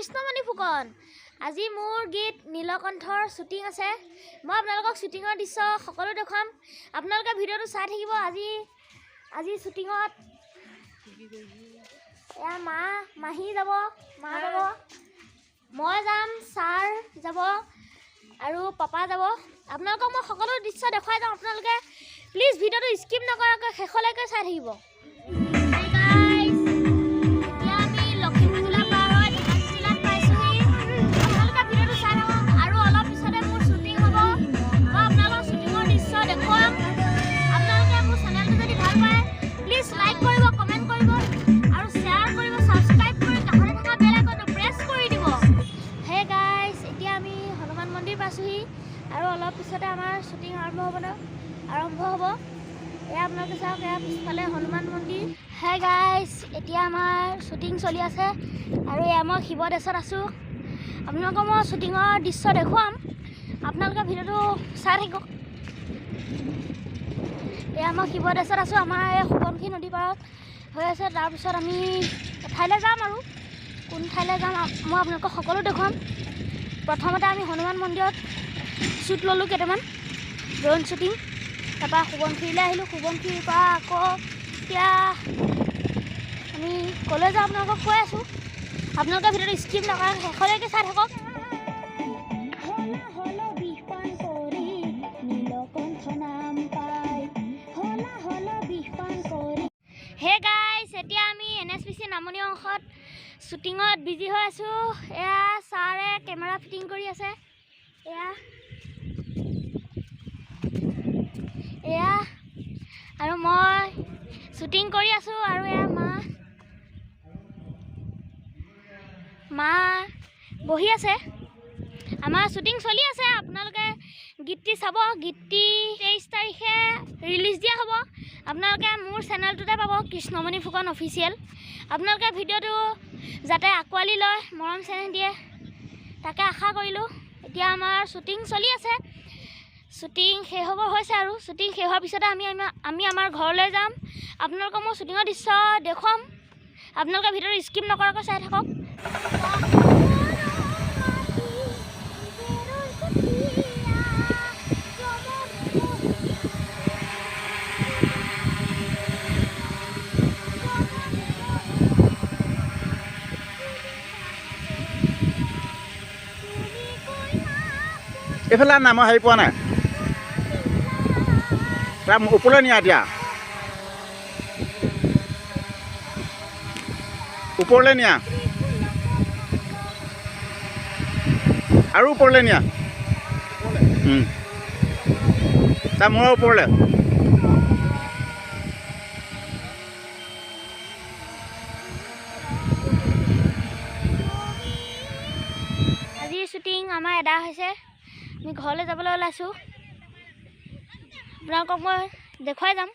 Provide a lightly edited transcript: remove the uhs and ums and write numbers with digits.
কৃষ্ণমণি ফুকন। আজি মোৰ গীত নীলকণ্ঠৰ শ্বুটিং আছে। মই আপোনালোকক শ্বুটিঙৰ দৃশ্য সকলো দেখুৱাম। আপোনালোকে ভিডিঅ'টো চাই থাকিব। আজি শ্বুটিঙত এয়া মাহী যাব, মা যাব, মই যাম, ছাৰ যাব আৰু পাপা যাব। আপোনালোকক মই সকলো দৃশ্য দেখুৱাই যাম। আপোনালোকে প্লিজ ভিডিঅ'টো স্কিপ নকৰাকৈ শেষলৈকে চাই থাকিব। আৰু অলপ পিছতে আমাৰ শ্বুটিং আৰম্ভ হ'ব। এয়া আপোনালোকে চাওক, এয়া পিছফালে হনুমান মন্দিৰ। হে গাইজ, এতিয়া আমাৰ শ্বুটিং চলি আছে আৰু এয়া মই শিৱদেশত আছোঁ। আপোনালোকক মই শ্বুটিঙৰ দৃশ্য দেখুৱাম। আপোনালোকে ভিডিঅ'টো চাই থাকিব। এয়া মই শিৱদেশত আছোঁ। আমাৰ এই সোৱণশিৰি নদী পাৰত হৈ আছে। তাৰপিছত আমি এঠাইলৈ যাম আৰু কোন ঠাইলৈ যাম মই আপোনালোকক সকলো দেখুৱাম। প্ৰথমতে আমি হনুমান মন্দিৰত শ্বুট ল'লোঁ কেইটামান ড্ৰোন শ্বুটিং। তাৰপৰা সোৱণশিৰিলৈ আহিলোঁ। সোৱণশিৰিৰ পৰা আকৌ এতিয়া আমি ক'লৈ যাওঁ আপোনালোকক কৈ আছোঁ। আপোনালোকে ভিডিঅ'টো স্কিপ নকৰাকৈ শেষলৈকে চাই থাকক। হে গাইজ, এতিয়া আমি NSPC নামনি অংশত শ্বুটিঙত বিজি হৈ আছোঁ। এয়া ছাৰে কেমেৰা ফিটিং কৰি আছে। এয়া আৰু মই শ্বুটিং কৰি আছোঁ। আৰু এয়া মা বহি আছে। আমাৰ শ্বুটিং চলি আছে। আপোনালোকে গীতটি চাব। গীতটি 23 তাৰিখে ৰিলিজ দিয়া হ'ব। আপোনালোকে মোৰ চেনেলটোতে পাব, কৃষ্ণমণি ফুকন অফিচিয়েল। আপোনালোকে ভিডিঅ'টো যাতে আঁকোৱালি লয়, মৰম চেনেহ দিয়ে, তাকে আশা কৰিলোঁ। এতিয়া আমাৰ শ্বুটিং চলি আছে। শ্বুটিং শেষ হ'ব হৈছে আৰু শ্বুটিং শেষ হোৱাৰ পিছতে আমি আমাৰ ঘৰলৈ যাম। আপোনালোকক মই শ্বুটিঙৰ দৃশ্য দেখুৱাম। আপোনালোকে ভিডিঅ'টো স্কিপ নকৰাকৈ চাই থাকক। এইফালে নাই, মই হেৰি পোৱা নাই। তাৰ ওপৰলৈ নিয়া, এতিয়া ওপৰলৈ নিয়া আৰু ওপৰলৈ নিয়া। তাৰ মূৰৰ ওপৰলৈ। আজিৰ শ্বুটিং আমাৰ এদায় হৈছে। আমি ঘৰলৈ যাবলৈ ওলাইছোঁ। আপোনালোকক মই দেখুৱাই যাম।